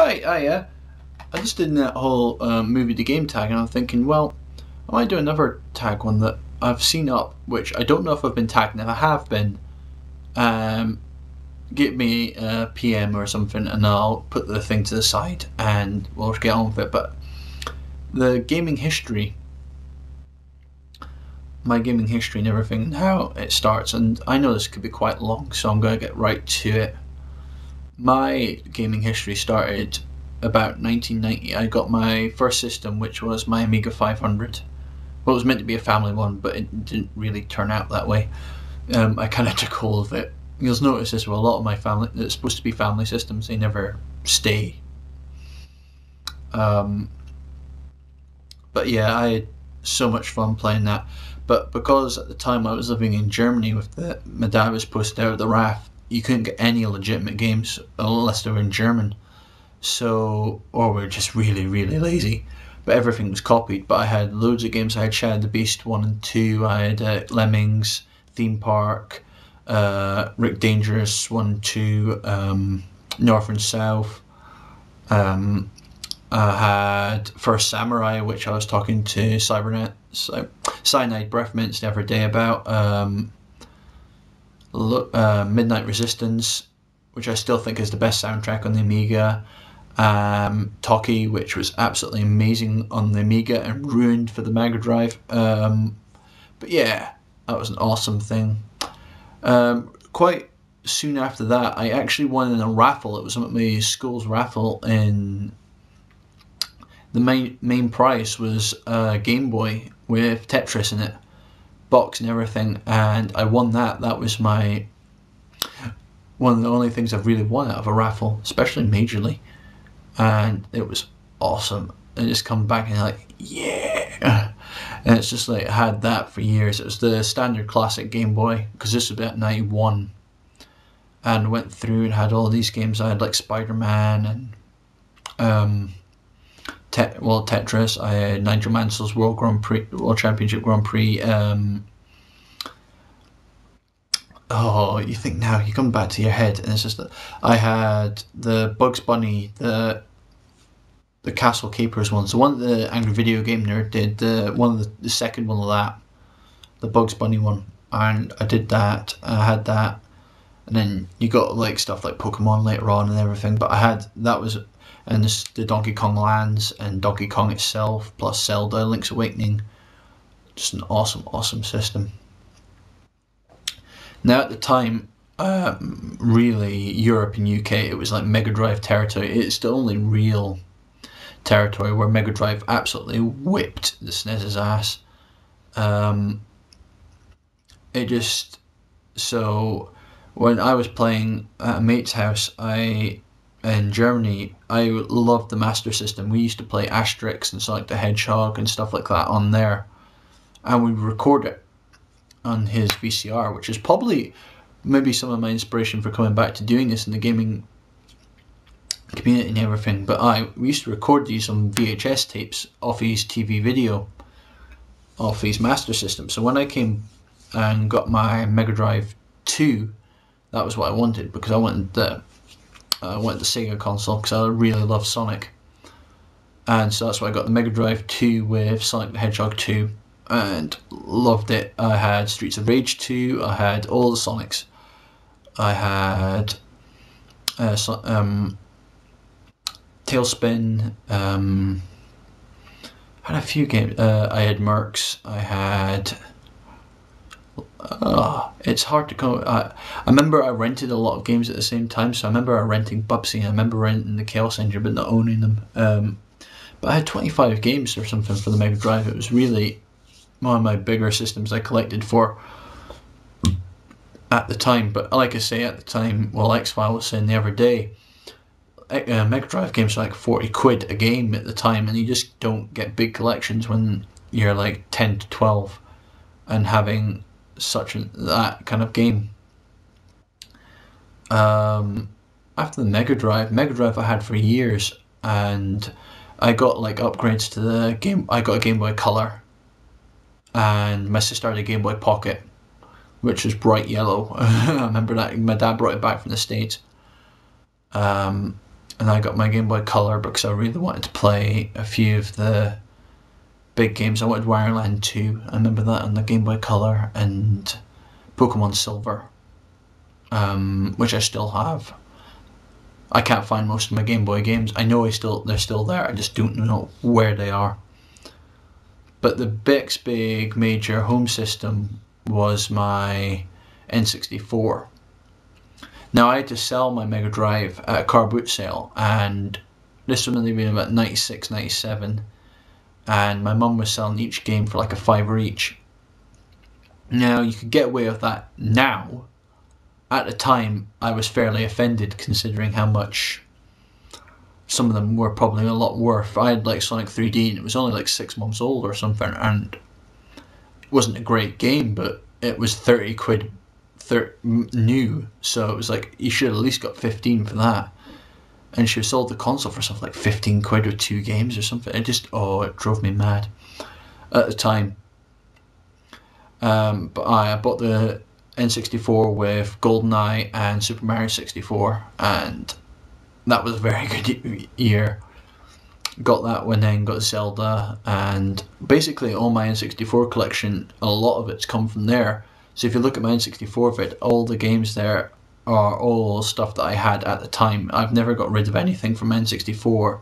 Right, I just did that whole movie to game tag, and I'm thinking, well, I might do another tag one that I've seen up, which I don't know if I've been tagged. Now, if I have been, um, give me a PM or something, and I'll put the thing to the side, and we'll get on with it. But the gaming history, my gaming history and everything, and how it starts, and I know this could be quite long, so I'm going to get right to it. My gaming history started about 1990. I got my first system, which was my Amiga 500. Well, it was meant to be a family one, but it didn't really turn out that way. I kind of took hold of it. You'll notice this with a lot of my family, it's supposed to be family systems, they never stay. But yeah, I had so much fun playing that. But because at the time I was living in Germany my dad was posted out of the RAF, you couldn't get any legitimate games unless they were in German. So, or we were just really, really lazy. But everything was copied. But I had loads of games. I had Shadow the Beast 1 and 2. I had Lemmings, Theme Park, Rick Dangerous 1 and 2, North and South. I had First Samurai, which I was talking to Cyanide Breath Mints the other day about. Midnight Resistance, which I still think is the best soundtrack on the Amiga. Toki, which was absolutely amazing on the Amiga and ruined for the Mega Drive. But yeah, that was an awesome thing. Quite soon after that, I actually won in a raffle. It was my school's raffle, and the main prize was a Game Boy with Tetris in it, box and everything, and I won that. That was one of the only things I've really won out of a raffle, especially majorly, and it was awesome. I just come back and like, yeah, and it's just like I had that for years. It was the standard classic Game Boy, because this was about 91, and went through and had all these games. I had like Spider-Man and Tetris. I had Nigel Mansell's World Championship Grand Prix. You think now, you come back to your head, and it's just that I had the Bugs Bunny, the Castle Capers one. So one of the Angry Video Game Nerd did the second one of that, the Bugs Bunny one, and I did that. I had that, and then you got like stuff like Pokemon later on and everything. But and the Donkey Kong Lands and Donkey Kong itself, plus Zelda, Link's Awakening. Just an awesome system. Now at the time, really Europe and UK, it was like Mega Drive territory. It's the only real territory where Mega Drive absolutely whipped the SNES's ass. So when I was playing at a mate's house, in Germany, I loved the Master System. We used to play Asterix and Sonic the Hedgehog and stuff like that on there, and we'd record it on his VCR, which is probably maybe some of my inspiration for coming back to doing this in the gaming community and everything. But we used to record these on VHS tapes off his TV video, off his Master System. So when I came and got my Mega Drive 2, that was what I wanted, because I wanted the Sega console, because I really love Sonic, and so that's why I got the Mega Drive 2 with Sonic the Hedgehog 2, and loved it. I had Streets of Rage 2, I had all the Sonics, I had Tailspin, had a few games, I had Mercs, I had... it's hard to come. I remember I rented a lot of games at the same time. So I remember renting Bubsy, I remember renting the Chaos Engine, but not owning them. But I had 25 games or something for the Mega Drive. It was really one of my bigger systems I collected for at the time. But like I say, at the time, well, X-File was saying the other day, Mega Drive games are like 40 quid a game at the time, and you just don't get big collections when you're like 10 to 12 and having that kind of game. After the Mega Drive I had for years, and I got like upgrades to the game. I got a Game Boy Color, and my sister had a Game Boy Pocket, which was bright yellow. I remember that my dad brought it back from the States. and I got my Game Boy Color because I really wanted to play a few of the big games. I wanted Wario Land 2, I remember that on the Game Boy Color, and Pokemon Silver, which I still have. I can't find most of my Game Boy games. I know they're still there, I just don't know where they are. But the next big major home system was my N64. Now I had to sell my Mega Drive at a car boot sale, and this would have been about 96, 97, and my mum was selling each game for like a £5 each. Now you could get away with that now. At the time I was fairly offended considering how much some of them were probably a lot worth. I had like Sonic 3D and it was only like 6 months old or something, and it wasn't a great game, but it was 30 quid new, so it was like you should have at least got 15 for that. And she sold the console for something like 15 quid or 2 games or something. It drove me mad at the time. But I bought the N64 with GoldenEye and Super Mario 64, and that was a very good year. Got that one, then got Zelda, and basically all my N64 collection, a lot of it's come from there. So if you look at my N64 vid, all the games there are all stuff that I had at the time. I've never got rid of anything from N64,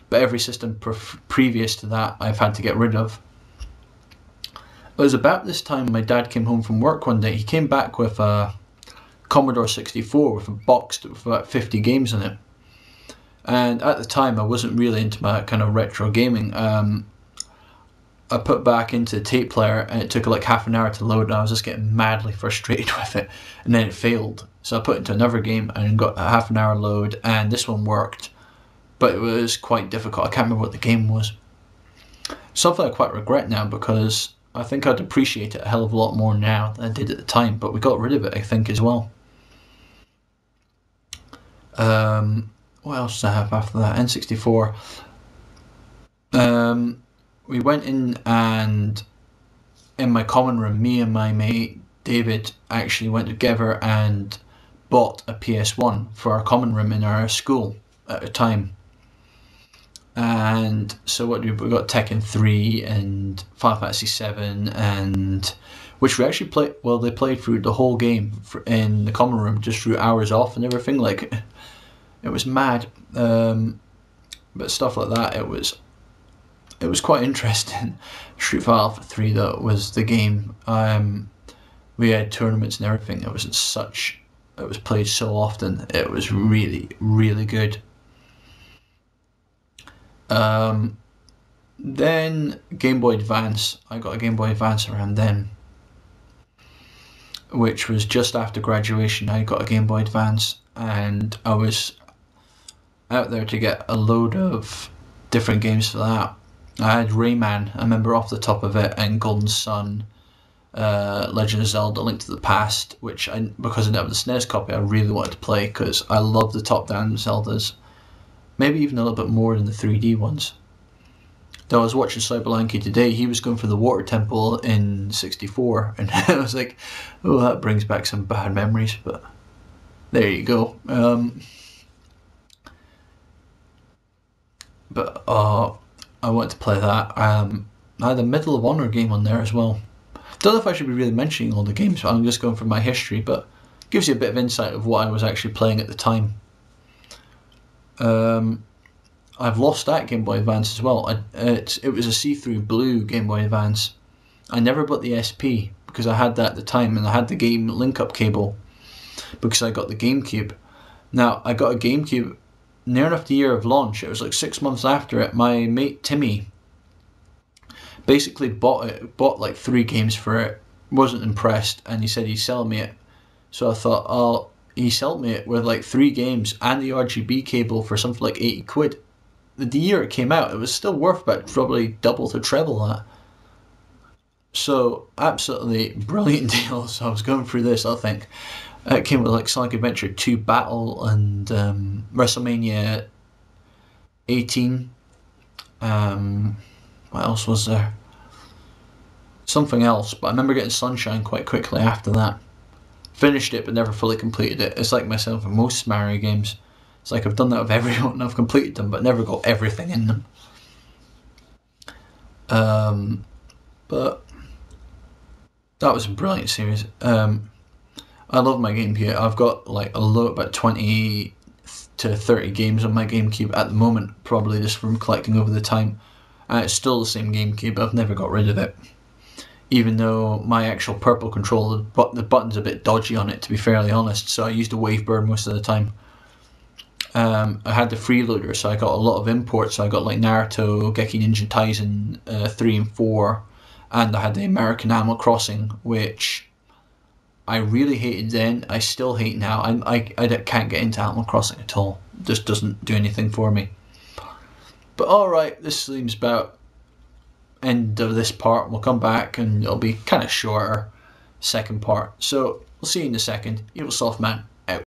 but every system previous to that I've had to get rid of. It was about this time my dad came home from work one day. He came back with a Commodore 64 with a box with about 50 games in it. And at the time I wasn't really into my kind of retro gaming. I put back into the tape player and it took like half an hour to load, and I was just getting madly frustrated with it, and then it failed. So I put it into another game and got a half an hour load, and this one worked, but it was quite difficult. I can't remember what the game was. Something I quite regret now, because I think I'd appreciate it a hell of a lot more now than I did at the time, but we got rid of it I think as well. What else did I have after that? N64. We went in, and in my common room, me and my mate David actually went together and bought a PS1 for our common room in our school at the time. And so we got Tekken 3 and Final Fantasy 7, and which we actually played. Well, they played through the whole game in the common room, just through hours off and everything. Like, it was mad. But stuff like that, it was quite interesting. Street Fighter Alpha 3 though was the game. We had tournaments and everything. It was played so often. It was really, really good. Then Game Boy Advance. I got a Game Boy Advance around then, which was just after graduation. I got a Game Boy Advance, and I was out there to get a load of different games for that. I had Rayman, I remember off the top of it, and Golden Sun, Legend of Zelda, Link to the Past, which because I didn't have the SNES copy, I really wanted to play because I love the top-down Zeldas. Maybe even a little bit more than the 3D ones. Though I was watching Cyberlanky today, he was going for the Water Temple in 64, and I was like, oh, that brings back some bad memories, but there you go. I wanted to play that. I had a Medal of Honor game on there as well. Don't know if I should be really mentioning all the games, but I'm just going from my history, but it gives you a bit of insight of what I was actually playing at the time. I've lost that Game Boy Advance as well. It was a see-through blue Game Boy Advance. I never bought the SP because I had that at the time, and I had the game link-up cable because I got the GameCube. Now, I got a GameCube near enough the year of launch. It was like 6 months after it. My mate Timmy basically bought like 3 games for it, wasn't impressed, and he said he'd sell me it. So I thought, he sold me it with like 3 games and the RGB cable for something like 80 quid. The year it came out, it was still worth about probably double to treble that. So absolutely brilliant deal. So I was going through this, I think. It came with like Sonic Adventure 2 Battle and WrestleMania 18. What else was there? Something else, but I remember getting Sunshine quite quickly after that. Finished it but never fully completed it. It's like myself in most Mario games. It's like I've done that with everyone, I've completed them, but never got everything in them. But that was a brilliant series. I love my GameCube. I've got like about 20 to 30 games on my GameCube at the moment, probably just from collecting over the time. And it's still the same GameCube. I've never got rid of it. Even though my actual purple controller, the button's a bit dodgy on it, to be fairly honest, so I used a Wavebird most of the time. I had the freeloader, so I got a lot of imports. So I got like Naruto, Geki Ninja Taisen 3 and 4, and I had the American Animal Crossing, which I really hated then. I still hate now. I can't get into Animal Crossing at all. It just doesn't do anything for me. But alright, this seems about end of this part. We'll come back and it'll be kind of shorter second part. So we'll see you in a second. Evil Slothman.